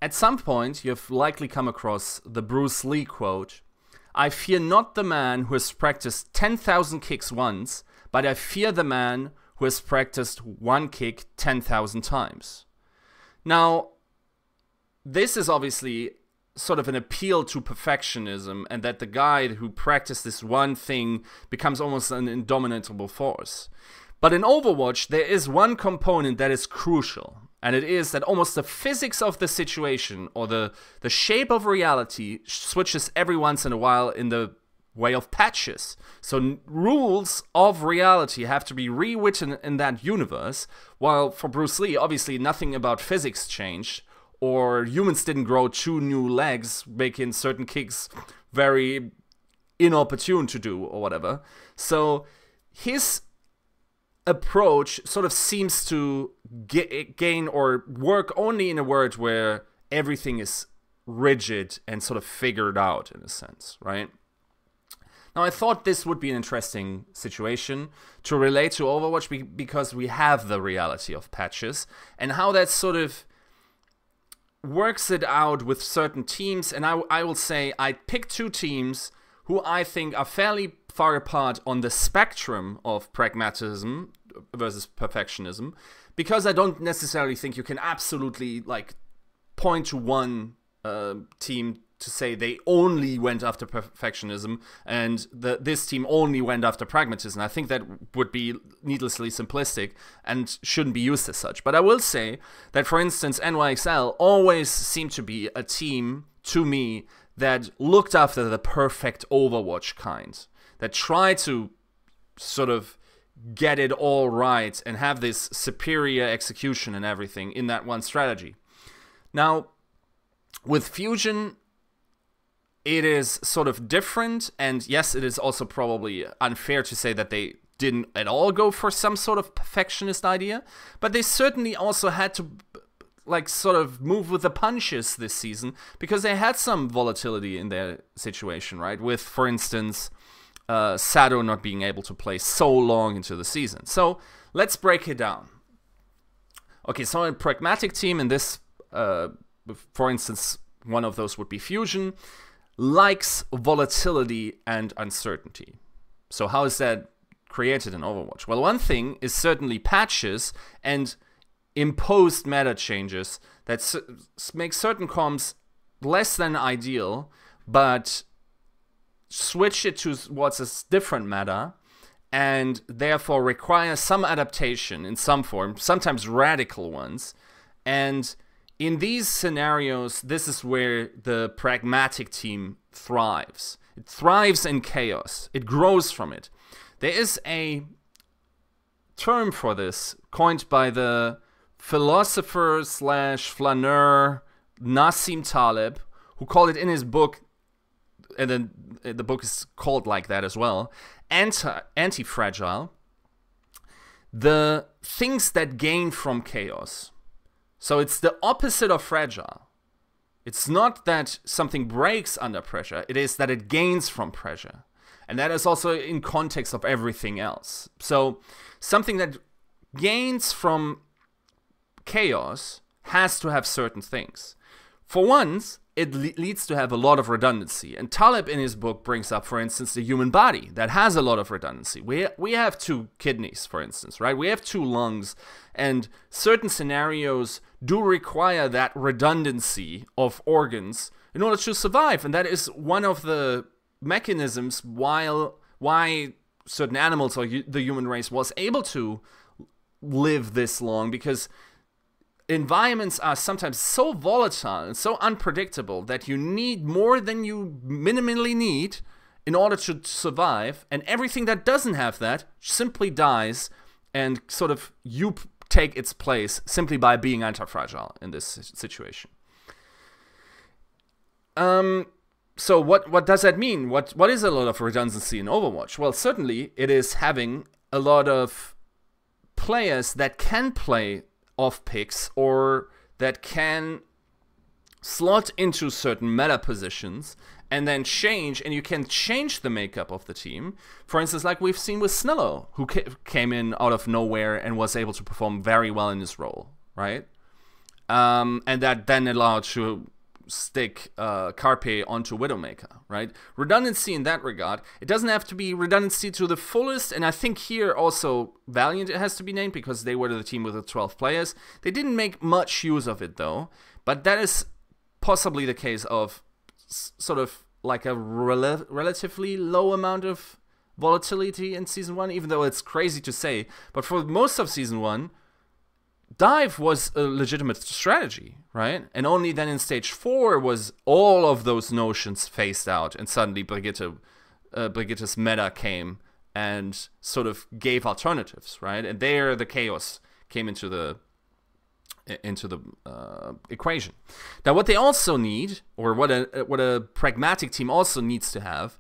at some point, you've likely come across the Bruce Lee quote, "I fear not the man who has practiced 10,000 kicks once, but I fear the man who has practiced one kick 10,000 times." Now, this is obviously sort of an appeal to perfectionism, and that the guy who practiced this one thing becomes almost an indomitable force. But in Overwatch, there is one component that is crucial, and it is that almost the physics of the situation, or the shape of reality, switches every once in a while in the way of patches. So rules of reality have to be rewritten in that universe, while for Bruce Lee, obviously nothing about physics changed, or humans didn't grow 2 new legs, making certain kicks very inopportune to do, or whatever. So his approach sort of seems to gain or work only in a world where everything is rigid and sort of figured out, in a sense, right? Now, I thought this would be an interesting situation to relate to Overwatch because we have the reality of patches and how that sort of works it out with certain teams. And I will say I picked 2 teams who I think are fairly far apart on the spectrum of pragmatism versus perfectionism, because I don't necessarily think you can absolutely like point to one team to say they only went after perfectionism and this team only went after pragmatism. I think that would be needlessly simplistic and shouldn't be used as such. But I will say that, for instance, NYXL always seemed to be a team, to me, that looked after the perfect Overwatch kind, that tried to sort of get it all right and have this superior execution and everything in that one strategy. Now, with Fusion, it is sort of different, and yes, it is also probably unfair to say that they didn't at all go for some sort of perfectionist idea, but they certainly also had to like sort of move with the punches this season, because they had some volatility in their situation, right? With, for instance, Sado not being able to play so long into the season. So let's break it down. Okay, so a pragmatic team in this, for instance, one of those would be Fusion, likes volatility and uncertainty. So how is that created in Overwatch? Well, one thing is certainly patches and imposed meta changes that make certain comps less than ideal, but switch it towards a different meta, and therefore require some adaptation in some form, sometimes radical ones. And in these scenarios, this is where the pragmatic team thrives. It thrives in chaos. It grows from it. There is a term for this coined by the philosopher slash flaneur Nassim Taleb, who called it in his book, and then the book is called like that as well, anti-fragile, the things that gain from chaos. So it's the opposite of fragile. It's not that something breaks under pressure, it is that it gains from pressure. And that is also in context of everything else. So something that gains from chaos has to have certain things. For once, it leads to have a lot of redundancy. And Taleb in his book brings up, for instance, the human body that has a lot of redundancy. We have 2 kidneys, for instance, right? We have 2 lungs, and certain scenarios do require that redundancy of organs in order to survive. And that is one of the mechanisms why certain animals or the human race was able to live this long, because environments are sometimes so volatile and so unpredictable that you need more than you minimally need in order to survive, and everything that doesn't have that simply dies, and sort of you take its place simply by being anti-fragile in this situation. So what does that mean? What is a lot of redundancy in Overwatch? Well, certainly it is having a lot of players that can play off picks, or that can slot into certain meta positions and then change, and you can change the makeup of the team. For instance, like we've seen with Snillo, who came in out of nowhere and was able to perform very well in his role, right? and that then allowed to stick Carpe onto Widowmaker, right? Redundancy in that regard. It doesn't have to be redundancy to the fullest, and I think here also Valiant has to be named because they were the team with the 12 players. They didn't make much use of it though, but that is possibly the case of sort of like a relatively low amount of volatility in Season 1, even though it's crazy to say. But for most of Season 1, dive was a legitimate strategy, right? And only then in Stage 4 was all of those notions phased out, and suddenly Brigitte's meta came and sort of gave alternatives, right? And there the chaos came into the equation. Now, what they also need, or what a pragmatic team also needs to have,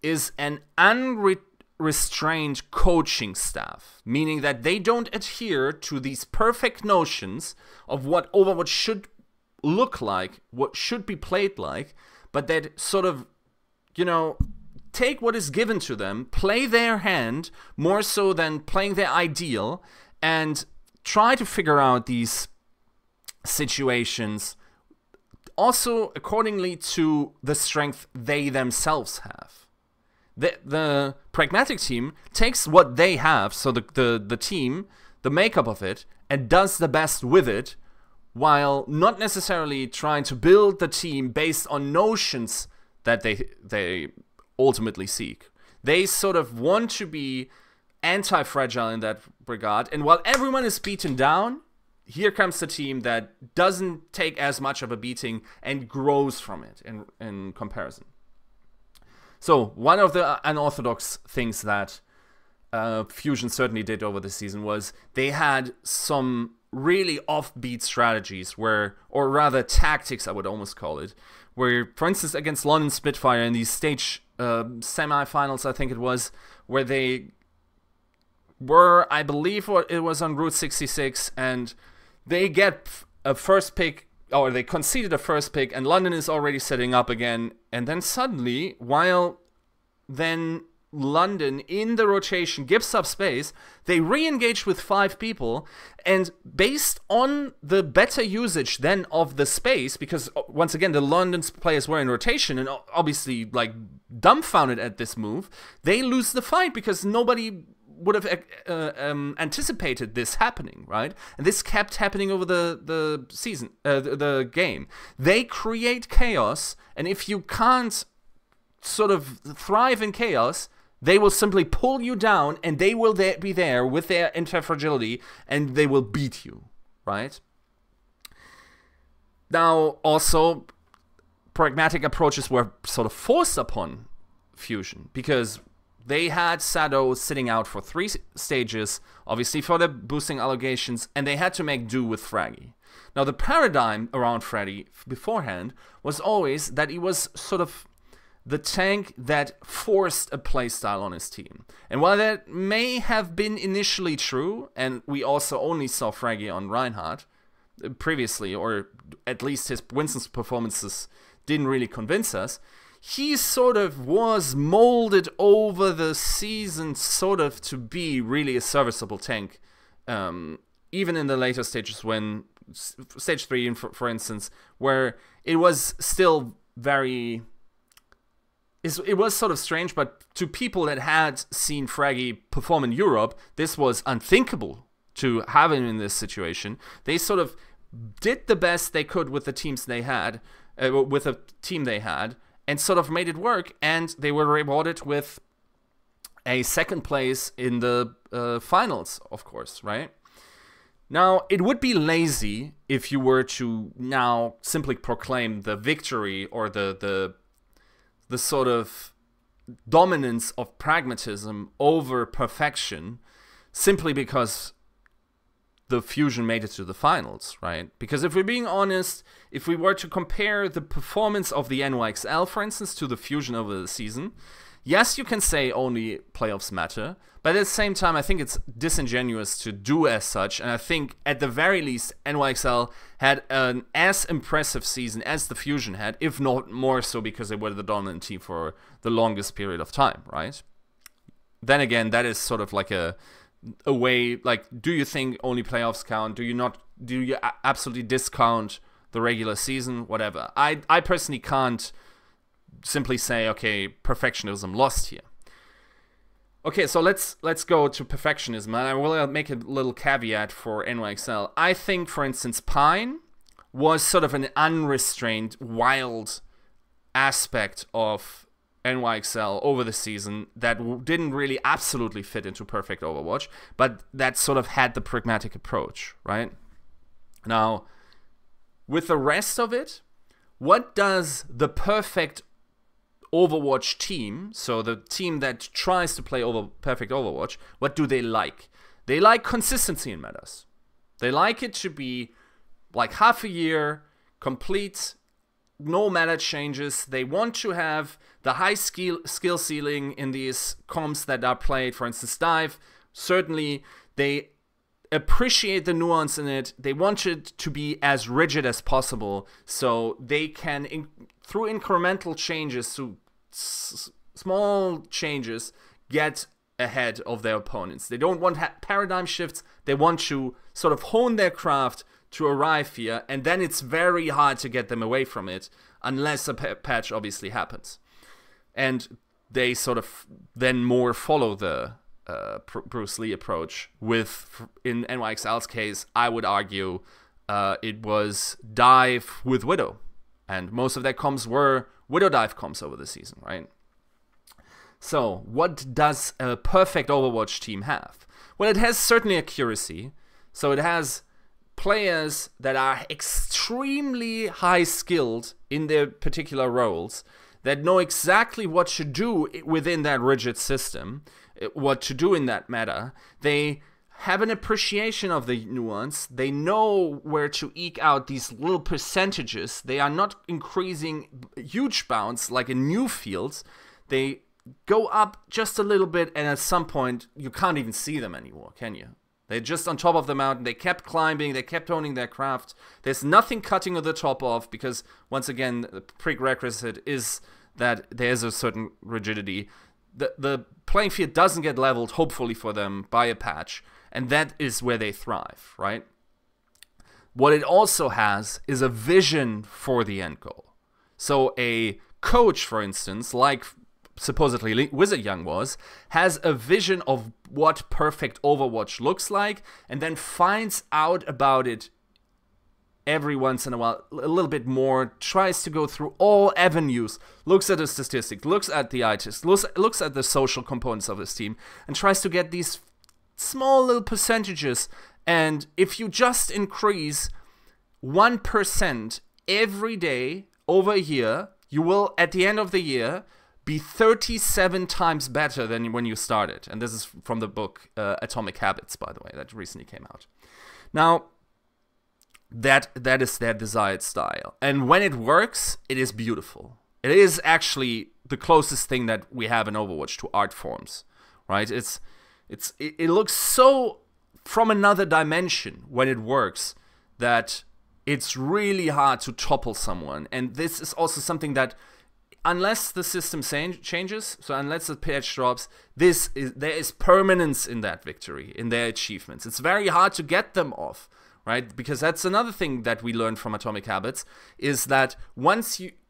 is an unrestrained coaching staff, meaning that they don't adhere to these perfect notions of what Overwatch should look like, what should be played like, but that sort of, you know, take what is given to them, play their hand more so than playing their ideal, and try to figure out these situations also accordingly to the strength they themselves have. The pragmatic team takes what they have, so the team, the makeup of it, and does the best with it, while not necessarily trying to build the team based on notions that they ultimately seek. They sort of want to be anti-fragile in that regard, and while everyone is beaten down, here comes the team that doesn't take as much of a beating and grows from it in comparison. So, one of the unorthodox things that Fusion certainly did over the season was they had some really offbeat strategies where, or rather tactics I would almost call it, where, for instance, against London Spitfire in these stage semi-finals, I think it was, where they were, I believe it was on Route 66, and they get a first pick, or they conceded a first pick, and London is already setting up again, and then suddenly, while then London in the rotation gives up space, they re-engage with 5 people, and based on the better usage then of the space, because once again the London players were in rotation and obviously like dumbfounded at this move, they lose the fight because nobody would have anticipated this happening, right? And this kept happening over the season, the game. They create chaos, and if you can't sort of thrive in chaos, they will simply pull you down, and they will be there with their anti-fragility, and they will beat you, right? Now, also, pragmatic approaches were sort of forced upon Fusion, because they had Sado sitting out for 3 stages, obviously for the boosting allegations, and they had to make do with Fraggy. Now, the paradigm around Fraggy beforehand was always that he was sort of the tank that forced a playstyle on his team. And while that may have been initially true, and we also only saw Fraggy on Reinhardt previously, or at least his Winston's performances didn't really convince us, he sort of was molded over the season sort of to be really a serviceable tank, even in the later stages, when stage 3, for instance, where it was still very... It was sort of strange, but to people that had seen Fraggy perform in Europe, this was unthinkable to have him in this situation. They sort of did the best they could with the teams they had, with the team they had, and sort of made it work, and they were rewarded with a 2nd place in the finals, of course, right? Now, it would be lazy if you were to now simply proclaim the victory or the sort of dominance of pragmatism over perfection simply because the Fusion made it to the finals, right? Because if we're being honest, if we were to compare the performance of the NYXL, for instance, to the Fusion over the season, yes, you can say only playoffs matter, but at the same time, I think it's disingenuous to do as such, and I think at the very least, NYXL had an as impressive season as the Fusion had, if not more so because they were the dominant team for the longest period of time, right? Then again, that is sort of like a way, like, do you think only playoffs count? Do you not do you absolutely discount the regular season? Whatever. I personally can't simply say, okay, perfectionism lost here. Okay, so let's go to perfectionism, and I will make a little caveat for NYXL. I think, for instance, Pine was sort of an unrestrained, wild aspect of NYXL over the season that didn't really absolutely fit into perfect Overwatch, but that sort of had the pragmatic approach, right? Now, with the rest of it, what does the perfect Overwatch team, so the team that tries to play perfect Overwatch, what do they like? They like consistency in metas. They like it to be like half a year, complete, no meta changes. They want to have the high skill ceiling in these comps that are played, for instance, Dive. Certainly, they appreciate the nuance in it. They want it to be as rigid as possible, so they can, through incremental changes, through small changes, get ahead of their opponents. They don't want paradigm shifts. They want to sort of hone their craft to arrive here, and then it's very hard to get them away from it unless a patch obviously happens. And they sort of then more follow the Bruce Lee approach with, in NYXL's case, I would argue it was Dive with Widow. And most of their comps were Widow Dive comps over the season, right? So, what does a perfect Overwatch team have? Well, it has certainly accuracy. So it has players that are extremely high skilled in their particular roles, that know exactly what to do within that rigid system, what to do in that meta. They have an appreciation of the nuance. They know where to eke out these little percentages. They are not increasing huge bounds like in new fields. They go up just a little bit, and at some point you can't even see them anymore, can you? They're just on top of the mountain. They kept climbing. They kept honing their craft. There's nothing cutting the top off because, once again, the prerequisite is that there's a certain rigidity. The playing field doesn't get leveled, hopefully for them, by a patch. And that is where they thrive, right? What it also has is a vision for the end goal. So a coach, for instance, like supposedly Wizard Young was, has a vision of what perfect Overwatch looks like, and then finds out about it every once in a while, a little bit more, tries to go through all avenues, looks at the statistics, looks at the ITIS, looks at the social components of his team, and tries to get these small little percentages. And if you just increase 1% every day over a year, you will, at the end of the year, be 37 times better than when you started. And this is from the book Atomic Habits, by the way, that recently came out. Now, that is their desired style. And when it works, it is beautiful. It is actually the closest thing that we have in Overwatch to art forms, right? It looks so from another dimension when it works that it's really hard to topple someone. And this is also something that, unless the system changes, so unless the patch drops, there is permanence in that victory, in their achievements. It's very hard to get them off, right? Because that's another thing that we learned from Atomic Habits, is that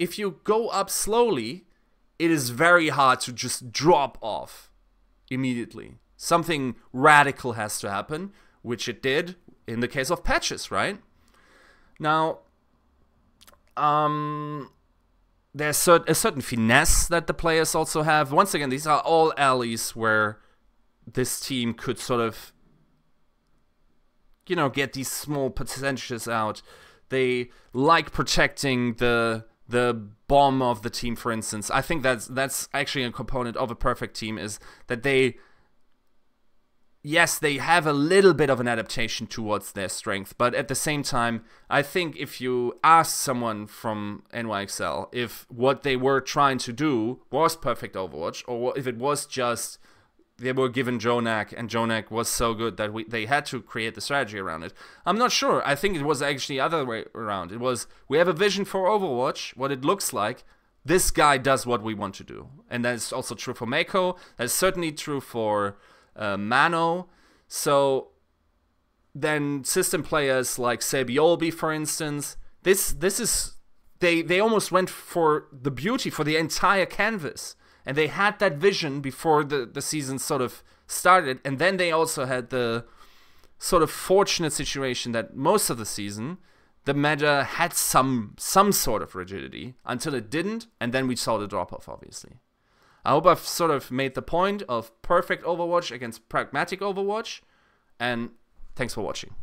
if you go up slowly, it is very hard to just drop off immediately. Something radical has to happen, which it did in the case of patches, right? Now, there's a certain finesse that the players also have. Once again, these are all alleys where this team could sort of, get these small percentages out. They like protecting the bomb of the team, for instance. I think that's actually a component of a perfect team, is that they have a little bit of an adaptation towards their strength, but at the same time, I think if you ask someone from NYXL if what they were trying to do was perfect Overwatch, or if it was just they were given Jonak, and Jonak was so good that they had to create the strategy around it, I'm not sure. I think it was actually the other way around. It was, we have a vision for Overwatch, what it looks like, this guy does what we want to do. And that's also true for Mako, that's certainly true for Mano. So then system players like Sabiolbi, for instance, this is they almost went for the beauty for the entire canvas, and they had that vision before the season sort of started, and then they also had the sort of fortunate situation that most of the season the meta had some sort of rigidity until it didn't, and then we saw the drop-off, obviously. I hope I've sort of made the point of perfect Overwatch against pragmatic Overwatch, and thanks for watching.